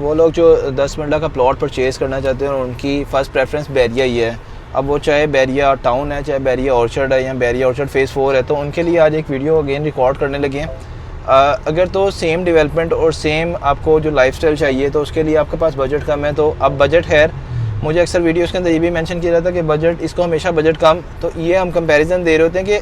वो लोग जो 10 मरला का प्लॉट परचेज़ करना चाहते हैं उनकी फ़र्स्ट प्रेफरेंस बैरिया ही है। अब वो चाहे बैरिया टाउन है, चाहे बैरिया ऑर्चर्ड है या बैरिया ऑर्चर्ड फ़ेज़ 4 है, तो उनके लिए आज एक वीडियो अगेन रिकॉर्ड करने लगे हैं। अगर तो सेम डेवलपमेंट और सेम आपको जो लाइफस्टाइल चाहिए तो उसके लिए आपके पास बजट कम है, तो अब बजट है। मुझे अक्सर वीडियोस के अंदर ये भी मेंशन किया जाता है कि बजट, इसको हमेशा बजट कम, तो ये हम कंपैरिजन दे रहे होते हैं कि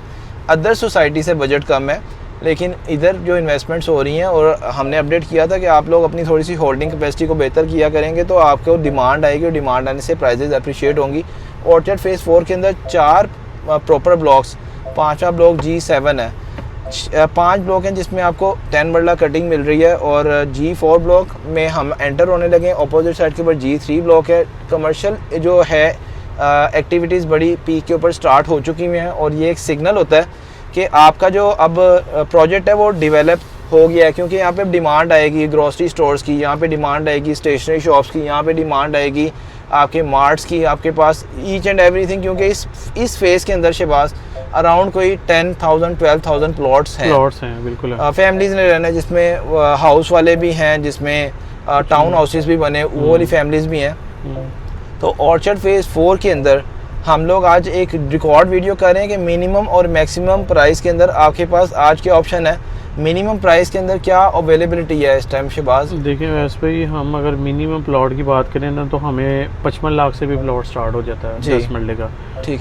अदर सोसाइटी से बजट कम है, लेकिन इधर जो इन्वेस्टमेंट्स हो रही हैं, और हमने अपडेट किया था कि आप लोग अपनी थोड़ी सी होल्डिंग कैपेसिटी को बेहतर किया करेंगे तो आपको डिमांड आएगी, और डिमांड आने से प्राइजेज़ अप्रिशिएट होंगी। ऑर्चर्ड फ़ेज़ 4 के अंदर 4 प्रॉपर ब्लॉक्स, 5वां ब्लॉक G7 है, 5 ब्लॉक हैं जिसमें आपको 10 मरला कटिंग मिल रही है, और G4 ब्लॉक में हम एंटर होने लगे। अपोजिट साइड के ऊपर G3 ब्लॉक है। कमर्शियल जो है एक्टिविटीज़ बड़ी पीक के ऊपर स्टार्ट हो चुकी हुई हैं, और ये एक सिग्नल होता है कि आपका जो अब प्रोजेक्ट है वो डेवलप हो गया है, क्योंकि यहाँ पे डिमांड आएगी ग्रोसरी स्टोर्स की, यहाँ पे डिमांड आएगी स्टेशनरी शॉप्स की, यहाँ पे डिमांड आएगी आपके मार्ट्स की, आपके पास ईच एंड एवरीथिंग, क्योंकि इस फेज़ के अंदर शहबाज अराउंड कोई 10,000 12,000 प्लॉट्स हैं बिल्कुल। फैमिलीज़ ने रहना है, जिसमें हाउस वाले भी हैं, जिसमें टाउन हाउसेस भी बने, वो वाली फैमिलीज़ भी हैं। तो ऑर्चर्ड फ़ेज़ 4 के अंदर हम लोग आज एक रिकॉर्ड वीडियो कर रहे हैं कि मिनिमम और मैक्सिमम प्राइस के अंदर आपके पास आज के ऑप्शन है। मिनिमम प्राइस के अंदर क्या अवेलेबिलिटी है इस टाइम शहबाज? देखिए वैसे पे हम अगर मिनिमम प्लॉट की बात करें ना, तो हमें 55 लाख से भी प्लॉट स्टार्ट हो जाता है 10 मरले का,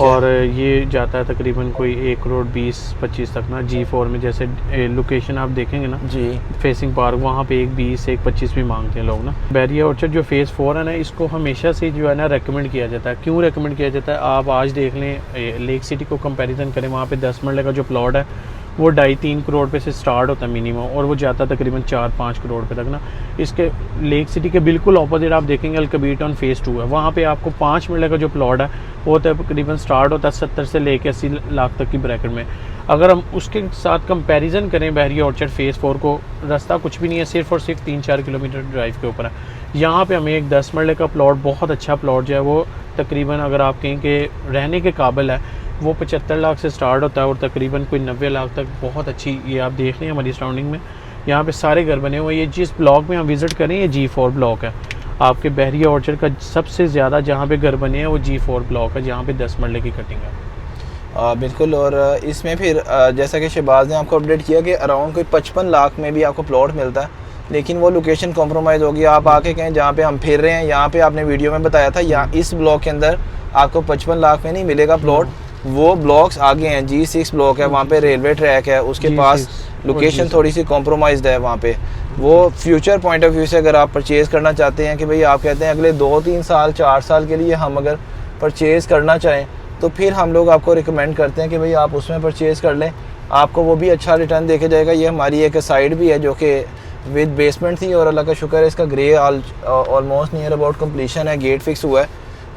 और ये जाता है तकरीबन कोई 1 करोड़ 20-25 तक ना। G4 में जैसे लोकेशन आप देखेंगे ना जी, फेसिंग पार्क, वहाँ पे 1-20 1-25 भी मांगते हैं लोग ना। बैरिया ऑर्चर्ड जो फ़ेज़ 4 है ना, इसको हमेशा से जो है ना रेकमेंड किया जाता है। क्यों रेकमेंड किया जाता है? आप आज देख लें लेक सिटी को कंपेरिजन करें, वहाँ पे 10 मरले का जो प्लॉट है वो 2.5-3 करोड़ पे से स्टार्ट होता है मिनिमम, और वो जाता है तकरीबन 4-5 करोड़ पे तक ना। इसके लेक सिटी के बिल्कुल ऑपोजिट आप देखेंगे अल-कबीर टाउन फ़ेज़ 2 है, वहाँ पे आपको 5 मरले का जो प्लॉट है वो तकरीबन स्टार्ट होता है 70 से लेके 80 लाख तक की ब्रैकेट में। अगर हम उसके साथ कंपैरिजन करें बैरिया ऑर्चर्ड फ़ेज़ 4 को, रास्ता कुछ भी नहीं है, सिर्फ और सिर्फ 3-4 किलोमीटर ड्राइव के ऊपर है। यहाँ पे हमें एक 10 मरले का प्लॉट, बहुत अच्छा प्लॉट जो है वो तकरीबन अगर आप कहें कि रहने के काबिल है, वो 75 लाख से स्टार्ट होता है और तकरीबन कोई 90 लाख तक। बहुत अच्छी, ये आप देख लें हमारी सराउंडिंग में यहाँ पे सारे घर बने हुए हैं। ये जिस ब्लॉक में हम विज़िट करें ये G4 ब्लॉक है। आपके बैरिया ऑर्चर्ड का सबसे ज़्यादा जहाँ पे घर बने हैं वो G4 ब्लॉक है, जहाँ पे 10 मरले की कटिंग है। बिल्कुल। और इसमें फिर जैसा कि शहबाज ने आपको अपडेट किया कि अराउंड कोई 55 लाख में भी आपको प्लॉट मिलता है, लेकिन वो लोकेशन कॉम्प्रोमाइज़ होगी। आप आके कहें जहाँ पे हम फिर रहे हैं, यहाँ पे आपने वीडियो में बताया था, यहाँ इस ब्लॉक के अंदर आपको 55 लाख में नहीं मिलेगा प्लॉट। वो ब्लॉक्स आगे हैं, G6 ब्लॉक है, वहाँ पे रेलवे ट्रैक है, उसके पास लोकेशन थोड़ी सी कॉम्प्रोमाइज्ड है वहाँ पे। वो फ्यूचर पॉइंट ऑफ व्यू से अगर आप परचेज़ करना चाहते हैं कि भाई आप कहते हैं अगले 2-3 साल 4 साल के लिए हम अगर परचेज़ करना चाहें, तो फिर हम लोग आपको रिकमेंड करते हैं कि भाई आप उसमें परचेज़ कर लें, आपको वो भी अच्छा रिटर्न देके जाएगा। ये हमारी एक साइड भी है जो कि विद बेसमेंट थी, और अल्लाह का शुक्र है इसका grey almost near about completion है, गेट फिक्स हुआ है।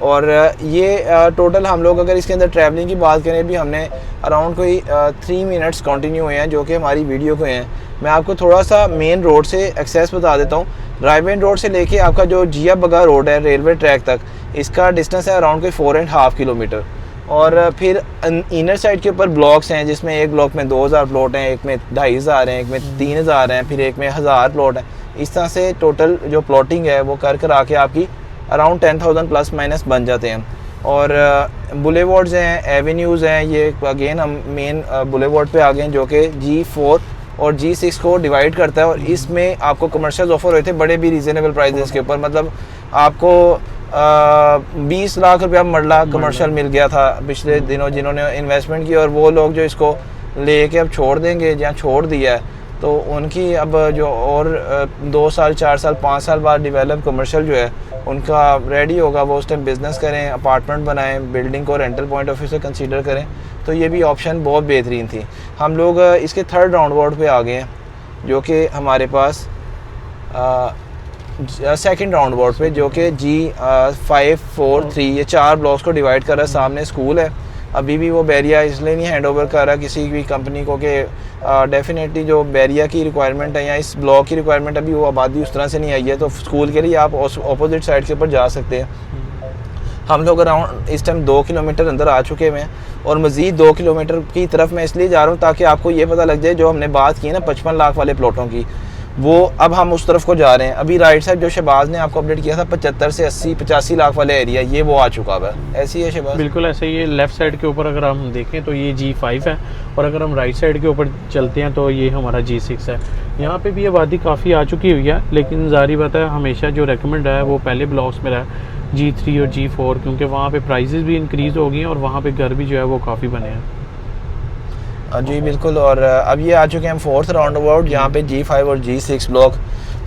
और ये टोटल हम लोग अगर इसके अंदर ट्रैवलिंग की बात करें भी, हमने अराउंड कोई 3 मिनट्स कंटिन्यू हुए हैं जो कि हमारी वीडियो को हैं। मैं आपको थोड़ा सा मेन रोड से एक्सेस बता देता हूँ। ड्राइव इन रोड से लेके आपका जो जिया बगा रोड है रेलवे ट्रैक तक, इसका डिस्टेंस है अराउंड कोई 4.5 किलोमीटर। और फिर इनर साइड के ऊपर ब्लॉक्स हैं, जिसमें एक ब्लॉक में 2000 प्लॉट हैं, एक में 2500 हैं, एक में 3000 हैं, फिर एक में 1000 प्लॉट हैं। इस तरह से टोटल जो प्लॉटिंग है वो कर आके आपकी अराउंड 10,000 प्लस माइनस बन जाते हैं। और बुलेवार्ड्स हैं, एवेन्यूज़ हैं, ये अगेन हम मेन बुलेवार्ड पे आ गए हैं जो कि G4 और G6 को डिवाइड करता है। और इसमें आपको कमर्शियल ऑफर हुए थे बड़े भी रीज़नेबल प्राइजेस के ऊपर, मतलब आपको 20 लाख रुपया मरला कमर्शियल मिल गया था पिछले दिनों जिन्होंने इन्वेस्टमेंट की। और वो लोग जो इसको लेके अब छोड़ देंगे या छोड़ दिया है, तो उनकी अब जो और 2 साल 4 साल 5 साल बाद डेवलप कमर्शियल जो है उनका रेडी होगा, वो उस टाइम बिज़नेस करें, अपार्टमेंट बनाएं, बिल्डिंग को रेंटल पॉइंट ऑफ व्यू से कंसीडर करें, तो ये भी ऑप्शन बहुत बेहतरीन थी। हम लोग इसके थर्ड राउंड बोर्ड पे आ गए हैं जो कि हमारे पास सेकंड राउंड बोर्ड पे, जो कि G543 ये 4 ब्लॉक्स को डिवाइड कर रहा है। सामने स्कूल है, अभी भी वो बैरिया इसलिए नहीं हैंड ओवर कर रहा किसी भी कंपनी को कि डेफिनेटली जो बैरिया की रिक्वायरमेंट है या इस ब्लॉक की रिक्वायरमेंट अभी वो आबादी उस तरह से नहीं आई है, तो स्कूल के लिए आप अपोजिट साइड के ऊपर जा सकते हैं। हम लोग अराउंड इस टाइम 2 किलोमीटर अंदर आ चुके हैं और मज़ीद 2 किलोमीटर की तरफ मैं इसलिए जा रहा हूँ ताकि आपको ये पता लग जाए जो हमने बात की है ना 55 लाख वाले प्लॉटों की, वो अब हम उस तरफ को जा रहे हैं। अभी राइट साइड जो शहबाज ने आपको अपडेट किया था 75 से 80 85 लाख वाले एरिया, ये वो आ चुका है। ऐसी है शहबाज? बिल्कुल ऐसे ही है। लेफ्ट साइड के ऊपर अगर हम देखें तो ये G5 है, और अगर हम राइट साइड के ऊपर चलते हैं तो ये हमारा G6 है। यहाँ पे भी आबादी काफ़ी आ चुकी हुई है, लेकिन जारी बात है हमेशा जो रेकमेंड है वो पहले ब्लॉक्स में रहा है, G3 और G4, क्योंकि वहाँ पे प्राइसेस भी इंक्रीज़ हो गई हैं और वहाँ पे घर भी जो है वो काफ़ी बने हैं। जी बिल्कुल। और अब ये आ चुके हैं हम 4th राउंड अबाउट, जहाँ पे G5 और G6 ब्लॉक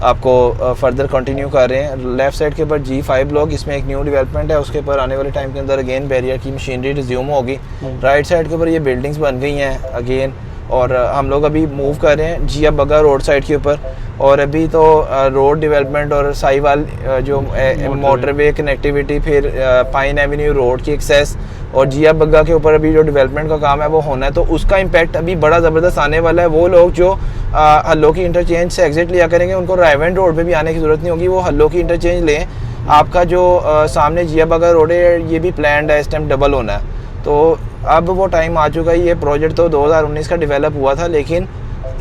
आपको फर्दर कंटिन्यू कर रहे हैं। लेफ़्ट साइड के ऊपर G5 ब्लॉक, इसमें एक न्यू डेवलपमेंट है, उसके ऊपर आने वाले टाइम के अंदर अगेन बैरियर की मशीनरी रिज्यूम होगी। राइट साइड के ऊपर ये बिल्डिंग्स बन गई हैं अगेन, और हम लोग अभी मूव कर रहे हैं जिया बग्गा रोड साइड के ऊपर। और अभी तो रोड डेवलपमेंट और साहिवाल जो मोटरवे कनेक्टिविटी, फिर पाइन एवेन्यू रोड की एक्सेस, और जिया बग्गा के ऊपर अभी जो डेवलपमेंट का काम है वो होना है, तो उसका इम्पैक्ट अभी बड़ा ज़बरदस्त आने वाला है। वो लोग जो हल्लो की इंटरचेंज से एग्जिट लिया करेंगे उनको रायवेंड रोड पे भी आने की ज़रूरत नहीं होगी, वो हल्लो की इंटरचेंज लें। आपका जो सामने जिया बग्गा रोड है ये भी प्लान्ड है, इस टाइम डबल होना है, तो अब वो टाइम आ चुका है। ये प्रोजेक्ट तो 2019 का डेवलप हुआ था, लेकिन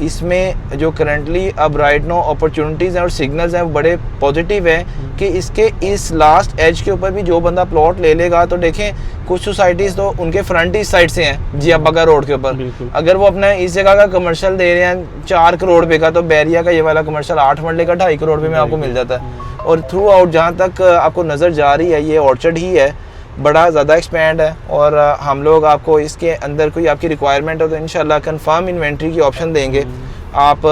इसमें जो करंटली अब राइट नो अपॉर्चुनिटीज़ हैं और सिग्नल्स हैं वो बड़े पॉजिटिव हैं कि इसके इस लास्ट एज के ऊपर भी जो बंदा प्लॉट ले लेगा, तो देखें कुछ सोसाइटीज़ तो उनके फ्रंट इस साइड से हैं जिया बग्गा रोड के ऊपर। अगर वो अपना इस जगह का कमर्शियल दे रहे हैं 4 करोड़ पे का, तो बैरिया का ये वाला कमर्शियल 8 मरले का 2.5 करोड़ पे में आपको मिल जाता है। और थ्रू आउट जहाँ तक आपको नज़र जा रही है ये ऑर्चर्ड ही है, बड़ा ज़्यादा एक्सपैंड है। और हम लोग आपको इसके अंदर कोई आपकी रिक्वायरमेंट हो तो इंशाल्लाह कंफर्म इन्वेंट्री की ऑप्शन देंगे। आप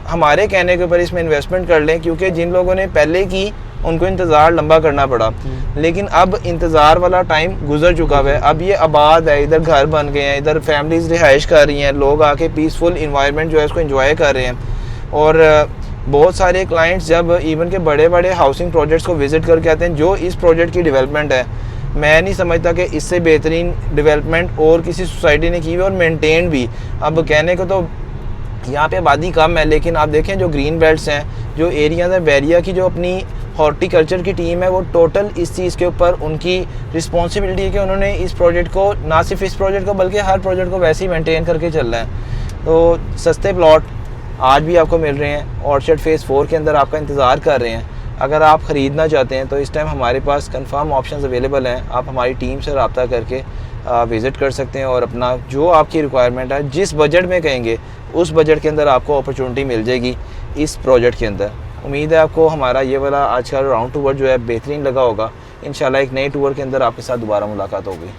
हमारे कहने के ऊपर इसमें इन्वेस्टमेंट कर लें, क्योंकि जिन लोगों ने पहले की उनको इंतज़ार लंबा करना पड़ा, लेकिन अब इंतज़ार वाला टाइम गुजर चुका है। अब ये आबाद है, इधर घर बन गए हैं, इधर फैमिलीज़ रिहाइश कर रही हैं, लोग आके पीसफुल इन्वायरमेंट जो है उसको इंजॉय कर रहे हैं। और बहुत सारे क्लाइंट्स जब इवन के बड़े बड़े हाउसिंग प्रोजेक्ट्स को विज़िट करके आते हैं, जो इस प्रोजेक्ट की डेवलपमेंट है, मैं नहीं समझता कि इससे बेहतरीन डेवलपमेंट और किसी सोसाइटी ने की हुई और मेंटेन भी। अब कहने को तो यहाँ पे आबादी कम है, लेकिन आप देखें जो ग्रीन बेल्ट्स हैं, जो एरियाज़ हैं, बैरिया की जो अपनी हॉर्टिकल्चर की टीम है वो टोटल इस चीज़ के ऊपर उनकी रिस्पॉन्सिबिलिटी है कि उन्होंने इस प्रोजेक्ट को, ना सिर्फ इस प्रोजेक्ट को बल्कि हर प्रोजेक्ट को वैसे ही मेंटेन करके चलना है। तो सस्ते प्लॉट आज भी आपको मिल रहे हैं, ऑर्चर्ड फेज़ 4 के अंदर आपका इंतज़ार कर रहे हैं। अगर आप ख़रीदना चाहते हैं तो इस टाइम हमारे पास कंफर्म ऑप्शंस अवेलेबल हैं, आप हमारी टीम से रब्ता करके विज़िट कर सकते हैं और अपना जो आपकी रिक्वायरमेंट है, जिस बजट में कहेंगे उस बजट के अंदर आपको अपॉर्चुनिटी मिल जाएगी इस प्रोजेक्ट के अंदर। उम्मीद है आपको हमारा ये वाला आज का राउंड टूर जो है बेहतरीन लगा होगा। इंशाल्लाह एक नए टूर के अंदर आपके साथ दोबारा मुलाकात होगी।